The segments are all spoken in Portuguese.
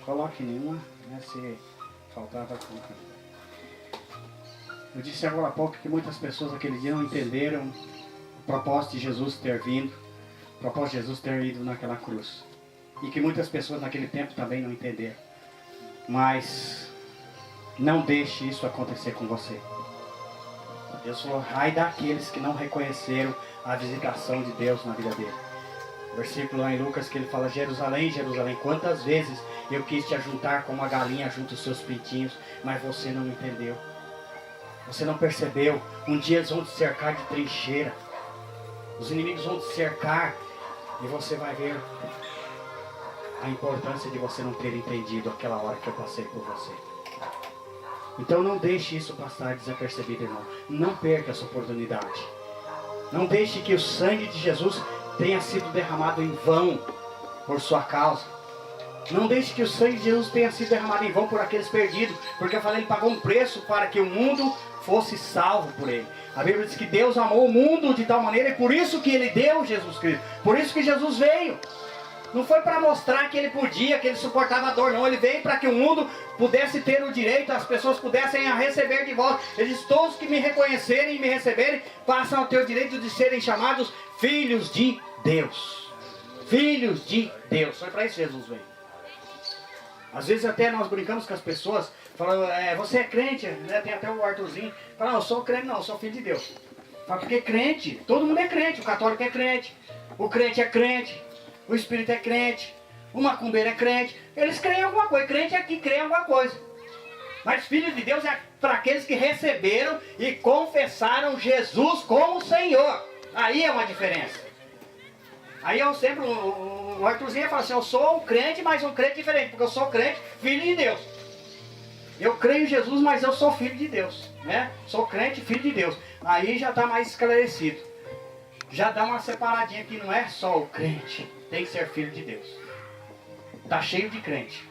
coloque nenhuma, né, se faltar vai colocar. Eu disse agora há pouco que muitas pessoas naquele dia não entenderam o propósito de Jesus ter vindo, o propósito de Jesus ter ido naquela cruz. E que muitas pessoas naquele tempo também não entenderam. Mas não deixe isso acontecer com você. Deus falou, ai daqueles que não reconheceram a visitação de Deus na vida dele. Versículo lá em Lucas que ele fala, Jerusalém, Jerusalém, quantas vezes eu quis te ajuntar como a galinha junta os seus pintinhos, mas você não entendeu. Você não percebeu. Um dia eles vão te cercar de trincheira. Os inimigos vão te cercar e você vai ver a importância de você não ter entendido aquela hora que eu passei por você. Então não deixe isso passar desapercebido, irmão. Não perca essa oportunidade. Não deixe que o sangue de Jesus tenha sido derramado em vão por sua causa. Não deixe que o sangue de Jesus tenha sido derramado em vão por aqueles perdidos. Porque eu falei, ele pagou um preço para que o mundo fosse salvo por ele. A Bíblia diz que Deus amou o mundo de tal maneira, e por isso que ele deu Jesus Cristo. Por isso que Jesus veio. Não foi para mostrar que ele podia, que ele suportava a dor, não. Ele veio para que o mundo pudesse ter o direito, as pessoas pudessem receber de volta. Ele diz, todos que me reconhecerem e me receberem, passam a ter o direito de serem chamados filhos de Deus. Filhos de Deus. Foi para isso que Jesus veio. Às vezes até nós brincamos com as pessoas, falando, você é crente, né? Tem até o Arthurzinho, fala, não, eu sou crente, não, eu sou filho de Deus. Fala, porque crente, todo mundo é crente, o católico é crente, o crente é crente, o espírita é crente, o macumbeiro é crente, eles creem em alguma coisa, crente é que crê em alguma coisa. Mas filho de Deus é para aqueles que receberam e confessaram Jesus como Senhor. Aí é uma diferença. Aí eu sempre, o Arthurzinho fala assim, eu sou um crente, mas um crente diferente, porque eu sou crente, filho de Deus. Eu creio em Jesus, mas eu sou filho de Deus, né? Sou crente, filho de Deus. Aí já está mais esclarecido. Já dá uma separadinha que não é só o crente, tem que ser filho de Deus. Está cheio de crente,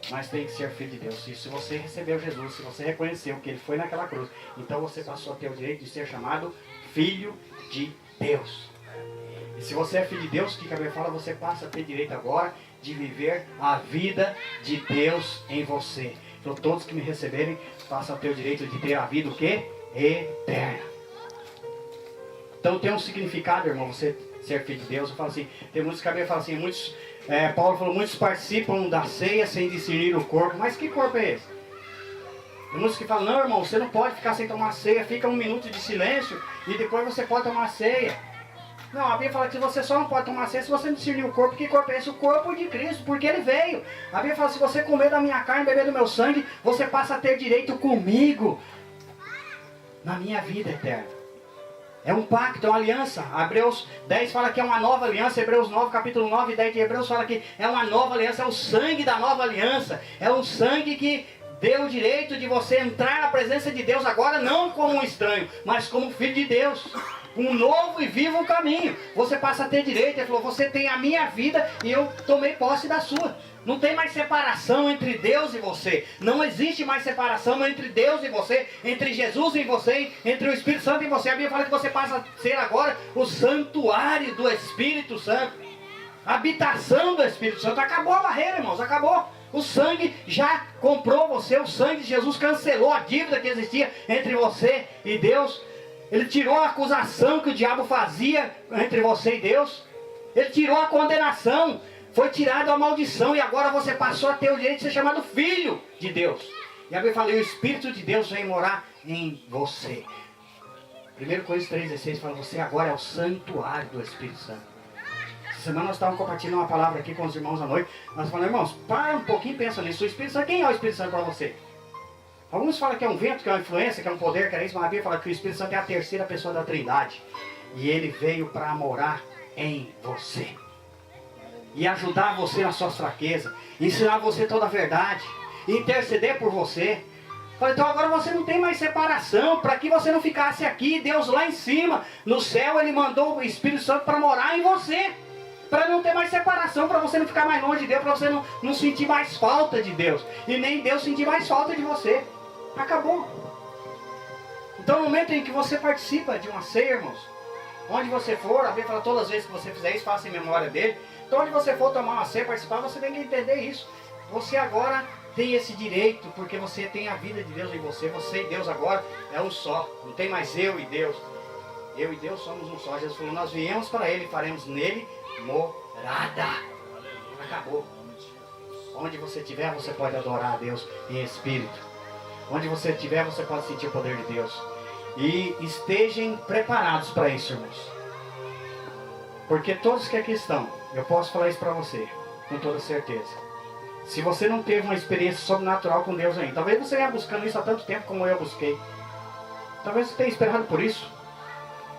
mas tem que ser filho de Deus. E se você recebeu Jesus, se você reconheceu que ele foi naquela cruz, então você passou a ter o direito de ser chamado filho de Deus. E se você é filho de Deus, o que a Bíblia fala? Você passa a ter direito agora de viver a vida de Deus em você. Então todos que me receberem passam a ter o direito de ter a vida o quê? Eterna. Então tem um significado, irmão, você ser filho de Deus. Eu falo assim, tem muitos que a Bíblia fala assim, Paulo falou, muitos participam da ceia sem discernir o corpo. Mas que corpo é esse? Tem muitos que falam, não, irmão, você não pode ficar sem tomar ceia, fica 1 minuto de silêncio e depois você pode tomar ceia. Não, a Bíblia fala que você só não pode tomar ceia se você não discernir o corpo. Que corpo é esse? O corpo de Cristo, porque ele veio. A Bíblia fala, se você comer da minha carne, beber do meu sangue, você passa a ter direito comigo na minha vida eterna. É um pacto, é uma aliança. Hebreus 10 fala que é uma nova aliança. Hebreus 9, capítulo 9 e 10 de Hebreus fala que é uma nova aliança. É o sangue da nova aliança. É um sangue que deu o direito de você entrar na presença de Deus agora, não como um estranho, mas como filho de Deus. Um novo e vivo caminho. Você passa a ter direito. Ele falou, você tem a minha vida e eu tomei posse da sua. Não tem mais separação entre Deus e você. Não existe mais separação entre Deus e você, entre Jesus e você, entre o Espírito Santo e você. A Bíblia fala que você passa a ser agora o santuário do Espírito Santo. A habitação do Espírito Santo. Acabou a barreira, irmãos, acabou. O sangue já comprou você. O sangue de Jesus cancelou a dívida que existia entre você e Deus. Ele tirou a acusação que o diabo fazia entre você e Deus. Ele tirou a condenação. Foi tirada a maldição. E agora você passou a ter o direito de ser chamado filho de Deus. E a Bíblia fala, e o Espírito de Deus vem morar em você. 1 Coríntios 3,16 fala, você agora é o santuário do Espírito Santo. Essa semana nós estávamos compartilhando uma palavra aqui com os irmãos à noite. Nós falamos, irmãos, para um pouquinho e pensa nisso. O Espírito Santo, quem é o Espírito Santo para você? Alguns falam que é um vento, que é uma influência, que é um poder, que é isso, mas a Bíblia fala que o Espírito Santo é a terceira pessoa da Trindade. E ele veio para morar em você. E ajudar você nas suas fraquezas. Ensinar você toda a verdade. Interceder por você. Então agora você não tem mais separação. Para que você não ficasse aqui, Deus lá em cima, no céu, ele mandou o Espírito Santo para morar em você. Para não ter mais separação, para você não ficar mais longe de Deus, para você não sentir mais falta de Deus. E nem Deus sentir mais falta de você. Acabou. Então no momento em que você participa de uma ceia, irmãos, onde você for, a Bíblia fala, todas as vezes que você fizer isso, faça em memória dele. Então onde você for tomar uma ceia, participar, você tem que entender isso. Você agora tem esse direito, porque você tem a vida de Deus em você. Você e Deus agora é um só. Não tem mais eu e Deus. Eu e Deus somos um só. Jesus falou, nós viemos para Ele e faremos nele morada. Acabou. Onde você estiver, você pode adorar a Deus em espírito. Onde você estiver, você pode sentir o poder de Deus. E estejam preparados para isso, irmãos. Porque todos que aqui estão, eu posso falar isso para você, com toda certeza. Se você não teve uma experiência sobrenatural com Deus ainda, talvez você venha buscando isso há tanto tempo como eu busquei. Talvez você tenha esperado por isso.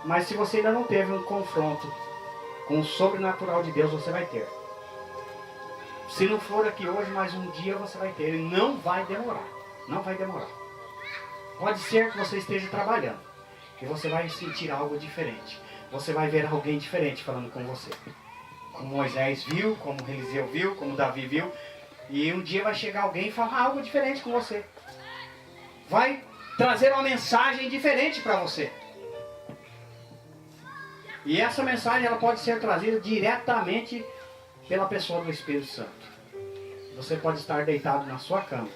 Mas se você ainda não teve um confronto com o sobrenatural de Deus, você vai ter. Se não for aqui hoje, mas um dia você vai ter. E não vai demorar. Não vai demorar. Pode ser que você esteja trabalhando e você vai sentir algo diferente. Você vai ver alguém diferente falando com você. Como Moisés viu, como Eliseu viu, como Davi viu. E um dia vai chegar alguém e falar algo diferente com você. Vai trazer uma mensagem diferente para você. E essa mensagem ela pode ser trazida diretamente pela pessoa do Espírito Santo. Você pode estar deitado na sua cama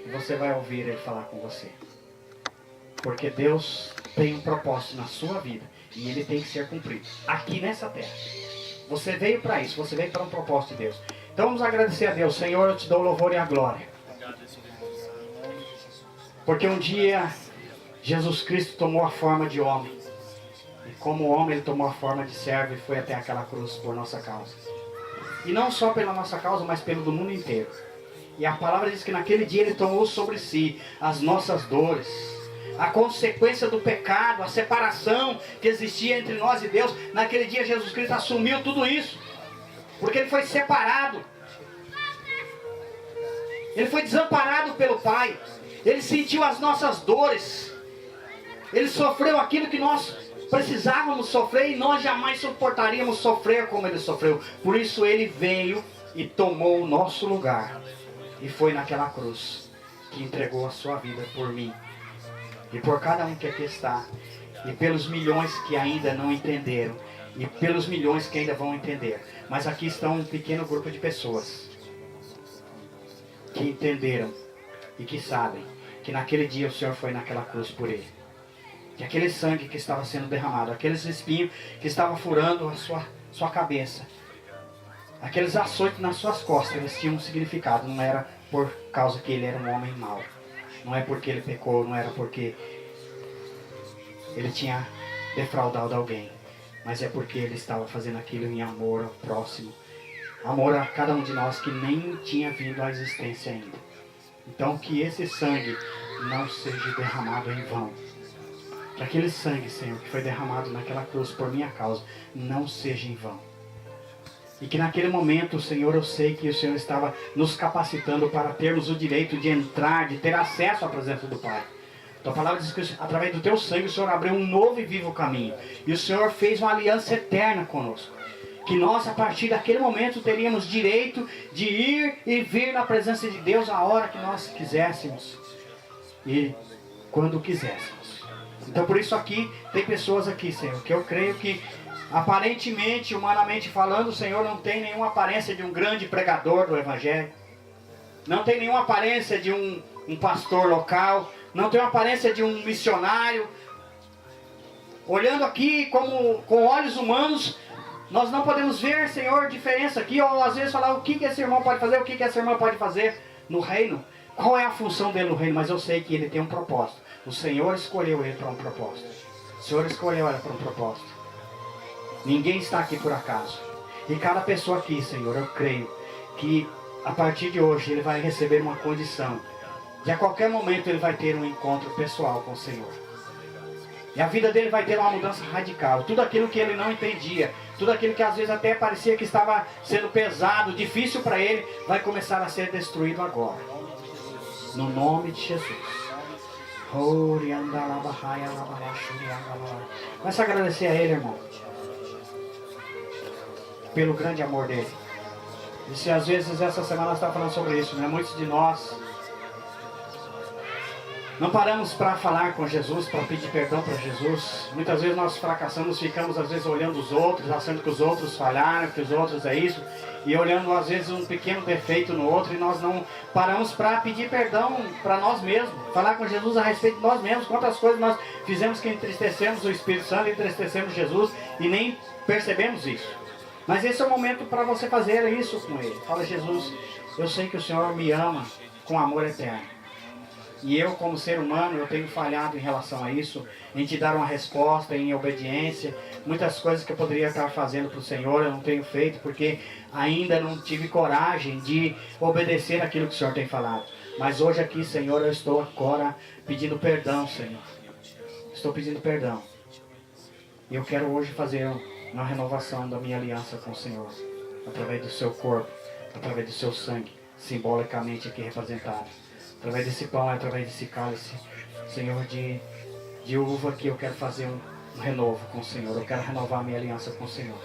e você vai ouvir ele falar com você. Porque Deus tem um propósito na sua vida e ele tem que ser cumprido aqui nessa terra. Você veio para isso, você veio para um propósito de Deus. Então vamos agradecer a Deus. Senhor, eu te dou o louvor e a glória. Porque um dia Jesus Cristo tomou a forma de homem. E como homem ele tomou a forma de servo e foi até aquela cruz por nossa causa. E não só pela nossa causa, mas pelo do mundo inteiro. E a palavra diz que naquele dia ele tomou sobre si as nossas dores. A consequência do pecado, a separação que existia entre nós e Deus. Naquele dia Jesus Cristo assumiu tudo isso. Porque ele foi separado. Ele foi desamparado pelo Pai. Ele sentiu as nossas dores. Ele sofreu aquilo que nós precisávamos sofrer e nós jamais suportaríamos sofrer como ele sofreu. Por isso ele veio e tomou o nosso lugar. E foi naquela cruz que entregou a sua vida por mim. E por cada um que aqui está. E pelos milhões que ainda não entenderam. E pelos milhões que ainda vão entender. Mas aqui está um pequeno grupo de pessoas que entenderam e que sabem que naquele dia o Senhor foi naquela cruz por ele. Que aquele sangue que estava sendo derramado, aqueles espinhos que estavam furando a sua cabeça, aqueles açoites nas suas costas, eles tinham um significado. Não era por causa que ele era um homem mau. Não é porque ele pecou, não era porque ele tinha defraudado alguém. Mas é porque ele estava fazendo aquilo em amor ao próximo. Amor a cada um de nós que nem tinha vindo à existência ainda. Então que esse sangue não seja derramado em vão. Que aquele sangue, Senhor, que foi derramado naquela cruz por minha causa, não seja em vão. E que naquele momento, Senhor, eu sei que o Senhor estava nos capacitando para termos o direito de entrar, de ter acesso à presença do Pai. Tua palavra diz que através do teu sangue o Senhor abriu um novo e vivo caminho. E o Senhor fez uma aliança eterna conosco. Que nós, a partir daquele momento, teríamos direito de ir e vir na presença de Deus a hora que nós quiséssemos. E quando quiséssemos. Então por isso aqui, tem pessoas aqui, Senhor, que eu creio que aparentemente, humanamente falando, o Senhor não tem nenhuma aparência de um grande pregador do Evangelho. Não tem nenhuma aparência de um pastor local. Não tem uma aparência de um missionário. Olhando aqui com olhos humanos, nós não podemos ver, Senhor, diferença aqui. Ou às vezes falar o que esse irmão pode fazer, o que essa irmã pode fazer no reino. Qual é a função dele no reino? Mas eu sei que ele tem um propósito. O Senhor escolheu ele para um propósito. O Senhor escolheu ela para um propósito. Ninguém está aqui por acaso. E cada pessoa aqui, Senhor, eu creio que a partir de hoje ele vai receber uma condição. E a qualquer momento ele vai ter um encontro pessoal com o Senhor. E a vida dele vai ter uma mudança radical. Tudo aquilo que ele não entendia, tudo aquilo que às vezes até parecia que estava sendo pesado, difícil para ele, vai começar a ser destruído agora. No nome de Jesus. Começa a agradecer a ele, irmão. Pelo grande amor dele. E se às vezes essa semana está falando sobre isso, né? Muitos de nós Não paramos para falar com Jesus, para pedir perdão para Jesus. Muitas vezes nós fracassamos, ficamos às vezes olhando os outros, achando que os outros falharam, que os outros é isso, e olhando às vezes um pequeno defeito no outro, e nós não paramos para pedir perdão para nós mesmos, falar com Jesus a respeito de nós mesmos, quantas coisas nós fizemos que entristecemos o Espírito Santo, entristecemos Jesus e nem percebemos isso. Mas esse é o momento para você fazer isso com Ele. Fala: Jesus, eu sei que o Senhor me ama com amor eterno. E eu, como ser humano, eu tenho falhado em relação a isso, em te dar uma resposta, em obediência. Muitas coisas que eu poderia estar fazendo para o Senhor, eu não tenho feito, porque ainda não tive coragem de obedecer aquilo que o Senhor tem falado. Mas hoje aqui, Senhor, eu estou agora pedindo perdão, Senhor. Estou pedindo perdão. E eu quero hoje fazer uma renovação da minha aliança com o Senhor, através do seu corpo, através do seu sangue, simbolicamente aqui representado. Através desse pão, através desse cálice, Senhor, de uva, que eu quero fazer um renovo com o Senhor. Eu quero renovar a minha aliança com o Senhor.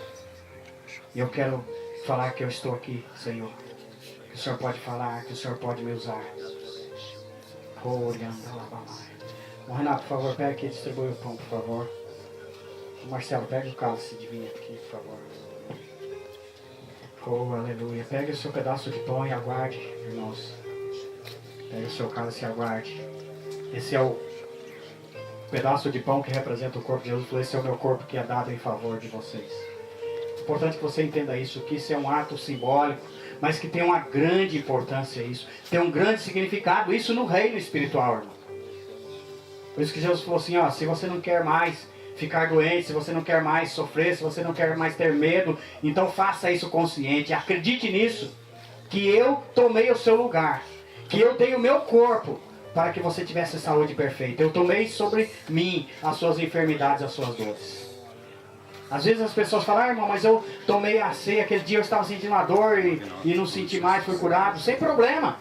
E eu quero falar que eu estou aqui, Senhor. Que o Senhor pode falar, que o Senhor pode me usar. O Renato, por favor, pega aqui e distribui o pão, por favor. O Marcelo, pega o cálice de vinho aqui, por favor. Oh, aleluia. Pega o seu pedaço de pão e aguarde, irmãos. Pegue o seu cálice e aguarde. Esse é o pedaço de pão que representa o corpo de Jesus. Esse é o meu corpo que é dado em favor de vocês. É importante que você entenda isso, que isso é um ato simbólico, mas que tem uma grande importância isso. Tem um grande significado, isso no reino espiritual, irmão. Por isso que Jesus falou assim, ó, se você não quer mais ficar doente, se você não quer mais sofrer, se você não quer mais ter medo, então faça isso consciente. Acredite nisso, que eu tomei o seu lugar. Que eu dei o meu corpo para que você tivesse saúde perfeita. Eu tomei sobre mim as suas enfermidades, as suas dores. Às vezes as pessoas falam: irmão, mas eu tomei a ceia, aquele dia eu estava sentindo uma dor e não senti mais, fui curado. Sem problema.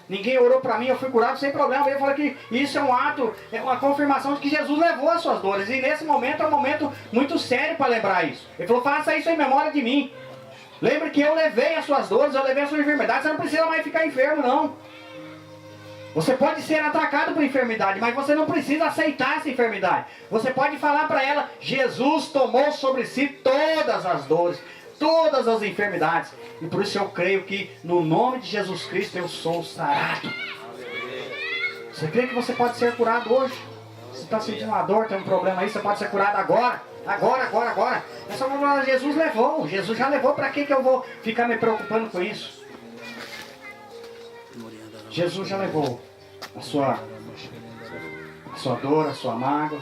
Ninguém orou para mim, eu fui curado sem problema. Eu falei que isso é um ato, é uma confirmação de que Jesus levou as suas dores. E nesse momento é um momento muito sério para lembrar isso. Ele falou: faça isso em memória de mim. Lembre que eu levei as suas dores, eu levei as suas enfermidades. Você não precisa mais ficar enfermo, não. Você pode ser atacado por enfermidade, mas você não precisa aceitar essa enfermidade. Você pode falar para ela: Jesus tomou sobre si todas as dores, todas as enfermidades. E por isso eu creio que no nome de Jesus Cristo eu sou sarado. Você crê que você pode ser curado hoje? Você está sentindo uma dor, tem um problema aí, você pode ser curado agora. Agora. Essa palavra Jesus levou. Jesus já levou, para que eu vou ficar me preocupando com isso? Jesus já levou a sua dor, a sua mágoa,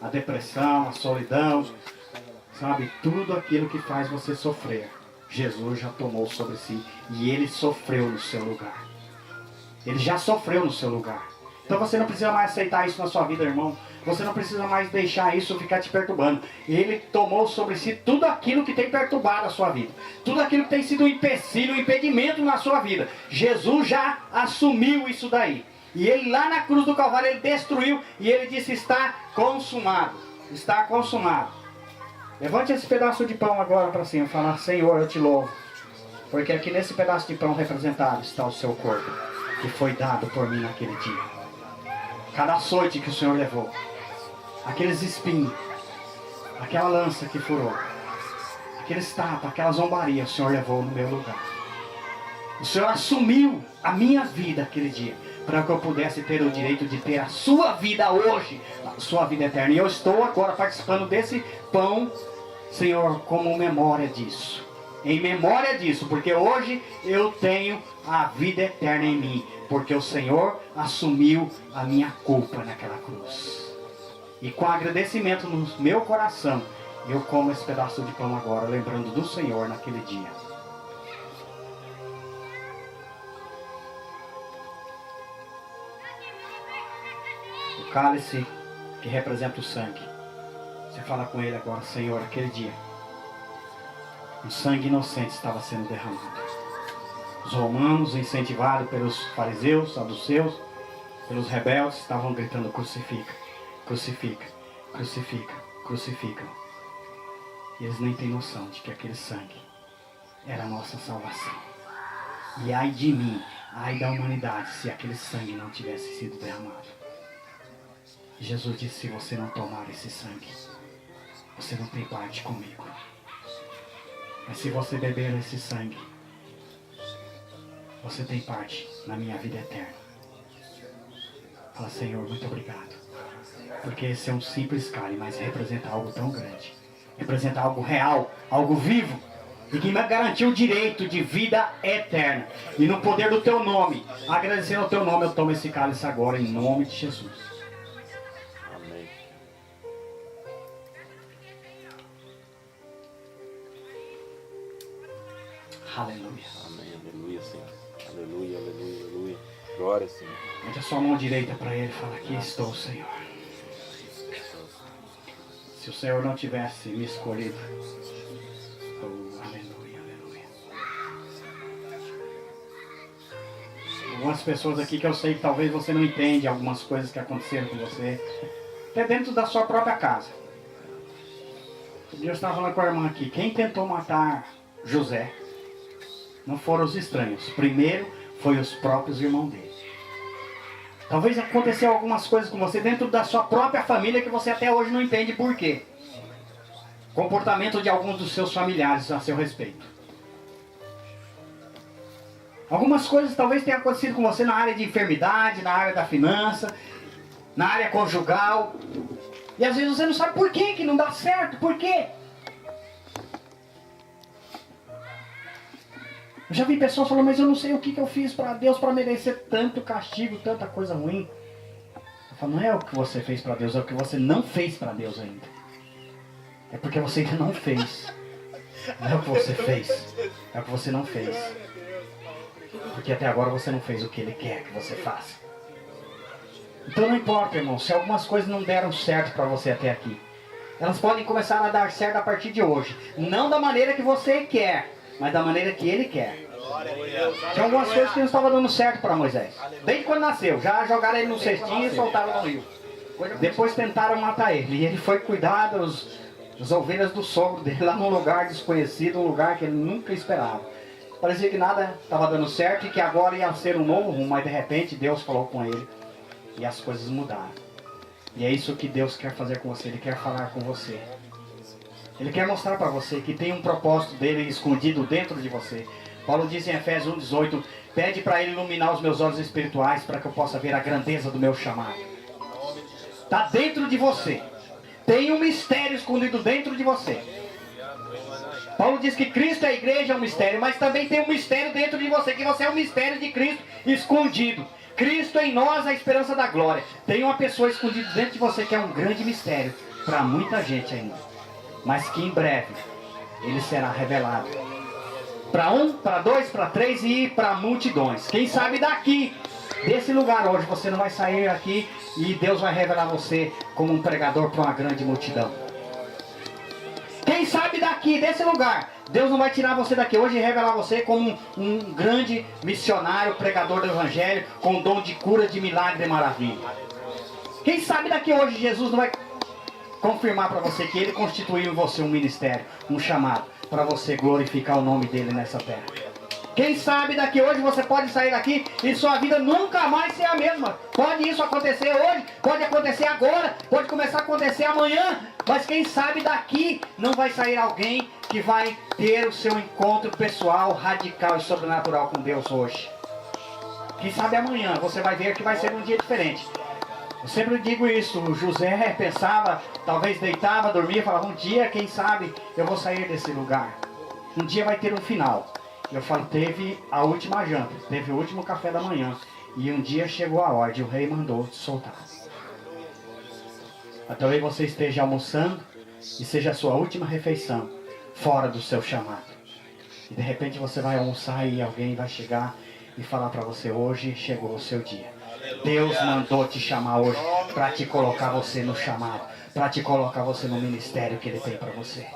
a depressão, a solidão, sabe? Tudo aquilo que faz você sofrer, Jesus já tomou sobre si. E Ele sofreu no seu lugar. Ele já sofreu no seu lugar. Então você não precisa mais aceitar isso na sua vida, irmão. Você não precisa mais deixar isso ficar te perturbando. Ele tomou sobre si tudo aquilo que tem perturbado a sua vida. Tudo aquilo que tem sido um empecilho, um impedimento na sua vida. Jesus já assumiu isso daí. E Ele lá na cruz do Calvário, Ele destruiu. E Ele disse: está consumado. Está consumado. Levante esse pedaço de pão agora para cima. Fala: Senhor, eu te louvo. Porque aqui nesse pedaço de pão representado está o seu corpo, que foi dado por mim naquele dia. Cada açoite que o Senhor levou, aqueles espinhos, aquela lança que furou, aqueles tapas, aquela zombaria, o Senhor levou no meu lugar. O Senhor assumiu a minha vida aquele dia, para que eu pudesse ter o direito de ter a sua vida hoje, a sua vida eterna. E eu estou agora participando desse pão, Senhor, como memória disso. Em memória disso, porque hoje eu tenho a vida eterna em mim, porque o Senhor assumiu a minha culpa naquela cruz. E com agradecimento no meu coração, eu como esse pedaço de pão agora, lembrando do Senhor naquele dia. O cálice que representa o sangue. Você fala com ele agora: Senhor, aquele dia, um sangue inocente estava sendo derramado. Os romanos, incentivados pelos fariseus, saduceus, pelos rebeldes, estavam gritando: crucifica, crucifica, crucifica, crucifica. E eles nem têm noção de que aquele sangue era a nossa salvação. E ai de mim, ai da humanidade, se aquele sangue não tivesse sido derramado. Jesus disse, se você não tomar esse sangue, você não tem parte comigo. Mas se você beber esse sangue, você tem parte na minha vida eterna. Fala, Senhor, muito obrigado. Porque esse é um simples cálice, mas representa algo tão grande. Representa algo real, algo vivo. E que me garantiu o direito de vida eterna. E no poder do teu nome, agradecendo ao teu nome, eu tomo esse cálice agora, em nome de Jesus. Amém. Aleluia. Amém, aleluia, Senhor. Aleluia, aleluia, aleluia. Glória, Senhor. Mete a sua mão direita para ele e fala, aqui estou, Senhor. Se o Senhor não tivesse me escolhido. Oh, aleluia, aleluia. Algumas pessoas aqui que eu sei que talvez você não entende algumas coisas que aconteceram com você. Até dentro da sua própria casa. Eu estava falando com a irmã aqui. Quem tentou matar José não foram os estranhos. Primeiro foi os próprios irmãos dele. Talvez aconteceu algumas coisas com você dentro da sua própria família que você até hoje não entende por quê. Comportamento de alguns dos seus familiares a seu respeito. Algumas coisas talvez tenham acontecido com você na área de enfermidade, na área da finança, na área conjugal. E às vezes você não sabe por que não dá certo, por quê? Eu já vi pessoas falando, mas eu não sei o que eu fiz para Deus para merecer tanto castigo, tanta coisa ruim. Eu falo, não é o que você fez para Deus, é o que você não fez para Deus ainda. É porque você ainda não fez. Não é o que você fez, é o que você não fez. Porque até agora você não fez o que Ele quer que você faça. Então não importa, irmão, se algumas coisas não deram certo para você até aqui. Elas podem começar a dar certo a partir de hoje. Não da maneira que você quer, mas da maneira que Ele quer. Tinha algumas coisas que não estavam dando certo para Moisés. Desde quando nasceu, já jogaram ele no cestinho e soltaram no rio. Depois tentaram matar ele. E ele foi cuidar das ovelhas do sogro dele lá num lugar desconhecido, um lugar que ele nunca esperava. Parecia que nada estava dando certo e que agora ia ser um novo rumo, mas de repente Deus falou com ele e as coisas mudaram. E é isso que Deus quer fazer com você, Ele quer falar com você. Ele quer mostrar para você que tem um propósito dele escondido dentro de você. Paulo diz em Efésios 1,18, pede para Ele iluminar os meus olhos espirituais para que eu possa ver a grandeza do meu chamado. Está dentro de você. Tem um mistério escondido dentro de você. Paulo diz que Cristo é a igreja, é um mistério, mas também tem um mistério dentro de você, que você é um mistério de Cristo escondido. Cristo em nós, a esperança da glória. Tem uma pessoa escondida dentro de você que é um grande mistério para muita gente ainda, mas que em breve ele será revelado para um, para dois, para três e para multidões. Quem sabe daqui, desse lugar hoje, você não vai sair aqui e Deus vai revelar você como um pregador para uma grande multidão. Quem sabe daqui, desse lugar, Deus não vai tirar você daqui hoje e revelar você como um grande missionário, pregador do evangelho, com dom de cura, de milagre e maravilha. Quem sabe daqui hoje Jesus não vai confirmar para você que Ele constituiu em você um ministério, um chamado, para você glorificar o nome dEle nessa terra. Quem sabe daqui hoje você pode sair daqui e sua vida nunca mais ser a mesma. Pode isso acontecer hoje, pode acontecer agora, pode começar a acontecer amanhã. Mas quem sabe daqui não vai sair alguém que vai ter o seu encontro pessoal, radical e sobrenatural com Deus hoje. Quem sabe amanhã você vai ver que vai ser um dia diferente. Eu sempre digo isso, o José pensava, talvez deitava, dormia, falava, um dia, quem sabe, eu vou sair desse lugar. Um dia vai ter um final. Eu falo, teve a última janta, teve o último café da manhã. E um dia chegou a ordem, o rei mandou te soltar. Talvez você esteja almoçando e seja a sua última refeição fora do seu chamado. E de repente você vai almoçar e alguém vai chegar e falar para você, hoje chegou o seu dia. Deus mandou te chamar hoje para te colocar você no chamado, para te colocar você no ministério que Ele tem para você.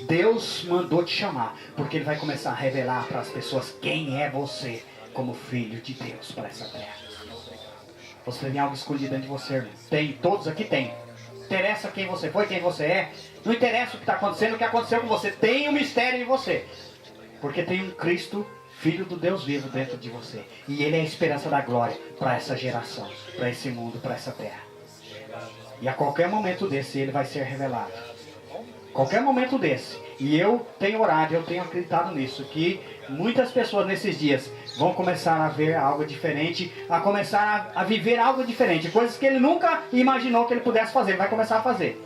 Deus mandou te chamar, porque Ele vai começar a revelar para as pessoas quem é você como filho de Deus para essa terra. Você tem algo escondido dentro de você, irmão. Tem, todos aqui tem. Não interessa quem você foi, quem você é. Não interessa o que está acontecendo, o que aconteceu com você. Tem um mistério em você. Porque tem um Cristo, Filho do Deus vivo dentro de você. E Ele é a esperança da glória para essa geração, para esse mundo, para essa terra. E a qualquer momento desse ele vai ser revelado. Qualquer momento desse. E eu tenho orado, eu tenho acreditado nisso, que muitas pessoas nesses dias vão começar a ver algo diferente, a começar a viver algo diferente, coisas que ele nunca imaginou que ele pudesse fazer, ele vai começar a fazer.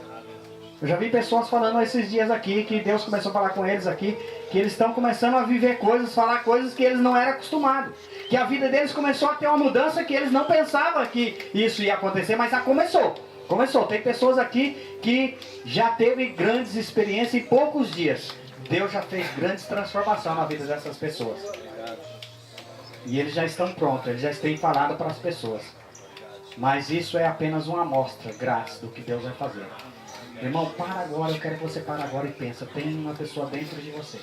Eu já vi pessoas falando esses dias aqui, que Deus começou a falar com eles aqui, que eles estão começando a viver coisas, falar coisas que eles não eram acostumados. Que a vida deles começou a ter uma mudança que eles não pensavam que isso ia acontecer, mas já começou. Começou. Tem pessoas aqui que já teve grandes experiências em poucos dias. Deus já fez grandes transformações na vida dessas pessoas. E eles já estão prontos, eles já têm falado para as pessoas. Mas isso é apenas uma amostra grátis do que Deus vai fazer. Irmão, para agora, eu quero que você pare agora e pense. Tem uma pessoa dentro de você.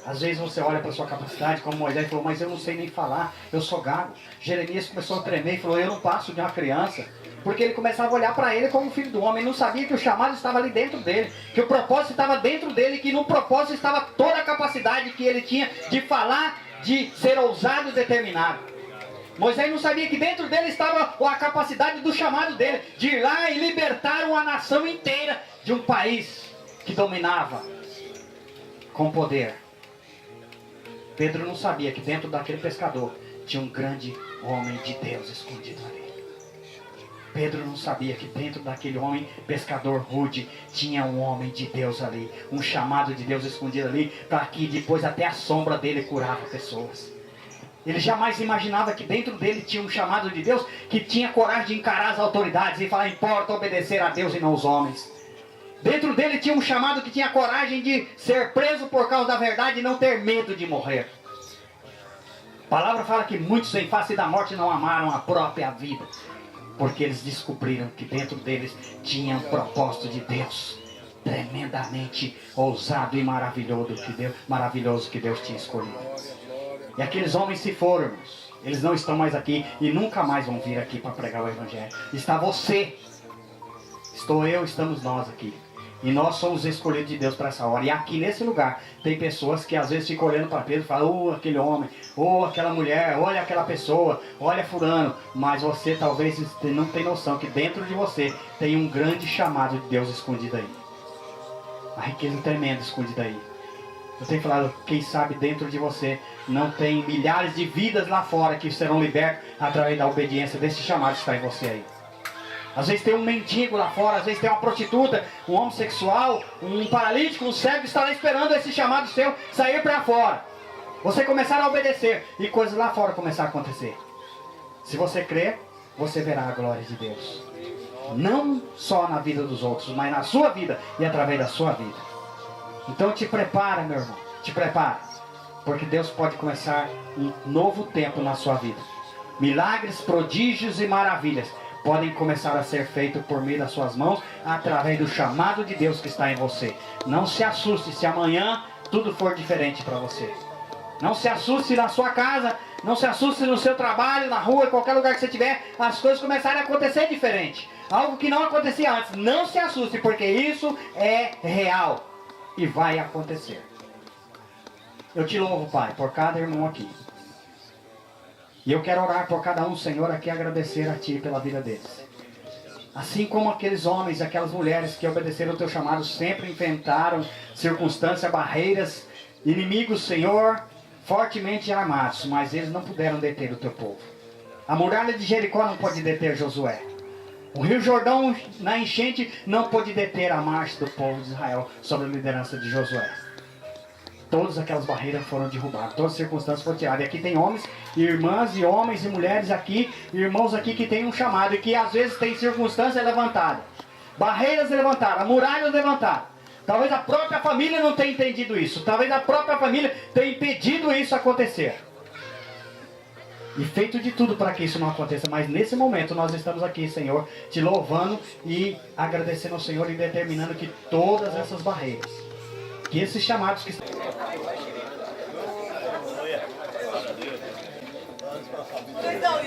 Às vezes você olha para a sua capacidade, como Moisés falou, mas eu não sei nem falar, eu sou gago. Jeremias começou a tremer e falou, eu não passo de uma criança. Porque ele começava a olhar para ele como filho do homem, não sabia que o chamado estava ali dentro dele, que o propósito estava dentro dele, que no propósito estava toda a capacidade que ele tinha de falar, de ser ousado e determinado. Moisés não sabia que dentro dele estava a capacidade do chamado dele, de ir lá e libertar uma nação inteira de um país que dominava com poder. Pedro não sabia que dentro daquele pescador tinha um grande homem de Deus escondido ali. Pedro não sabia que dentro daquele homem pescador rude tinha um homem de Deus ali, um chamado de Deus escondido ali, para que depois até a sombra dele curava pessoas. Ele jamais imaginava que dentro dele tinha um chamado de Deus, que tinha coragem de encarar as autoridades e falar, importa obedecer a Deus e não aos homens. Dentro dele tinha um chamado que tinha coragem de ser preso por causa da verdade e não ter medo de morrer. A palavra fala que muitos em face da morte não amaram a própria vida, porque eles descobriram que dentro deles tinha um propósito de Deus tremendamente ousado e maravilhoso que Deus tinha escolhido. E aqueles homens se foram, irmãos. Eles não estão mais aqui e nunca mais vão vir aqui para pregar o Evangelho. Está você, estou eu, estamos nós aqui. E nós somos escolhidos de Deus para essa hora. E aqui nesse lugar tem pessoas que às vezes ficam olhando para Pedro e falam, aquele homem, aquela mulher, olha aquela pessoa, olha fulano. Mas você talvez não tenha noção que dentro de você tem um grande chamado de Deus escondido aí. Uma riqueza tremenda escondida aí. Eu tenho falado, quem sabe dentro de você não tem milhares de vidas lá fora que serão libertas através da obediência desse chamado que está em você aí. Às vezes tem um mendigo lá fora, às vezes tem uma prostituta, um homossexual, um paralítico, um cego que está lá esperando esse chamado seu sair para fora. Você começar a obedecer e coisas lá fora começar a acontecer. Se você crer, você verá a glória de Deus. Não só na vida dos outros, mas na sua vida e através da sua vida. Então te prepara, meu irmão, te prepara. Porque Deus pode começar um novo tempo na sua vida. Milagres, prodígios e maravilhas podem começar a ser feitos por meio das suas mãos, através do chamado de Deus que está em você. Não se assuste se amanhã tudo for diferente para você. Não se assuste na sua casa, não se assuste no seu trabalho, na rua, em qualquer lugar que você estiver, as coisas começarem a acontecer diferente. Algo que não acontecia antes. Não se assuste, porque isso é real e vai acontecer. Eu te louvo, Pai, por cada irmão aqui. E eu quero orar por cada um, Senhor, aqui, agradecer a Ti pela vida deles. Assim como aqueles homens, aquelas mulheres que obedeceram ao Teu chamado, sempre enfrentaram circunstâncias, barreiras, inimigos, Senhor, fortemente armados, mas eles não puderam deter o Teu povo. A muralha de Jericó não pode deter Josué. O Rio Jordão, na enchente, não pôde deter a marcha do povo de Israel sob a liderança de Josué. Todas aquelas barreiras foram derrubadas, todas as circunstâncias foram tiradas. E aqui tem homens, irmãs e homens e mulheres aqui, irmãos aqui que têm um chamado e que às vezes tem circunstâncias levantadas. Barreiras levantadas, muralhas levantadas. Talvez a própria família não tenha entendido isso. Talvez a própria família tenha impedido isso acontecer. E feito de tudo para que isso não aconteça. Mas nesse momento nós estamos aqui, Senhor, te louvando e agradecendo ao Senhor e determinando que todas essas barreiras, que esses chamados que estão... Então,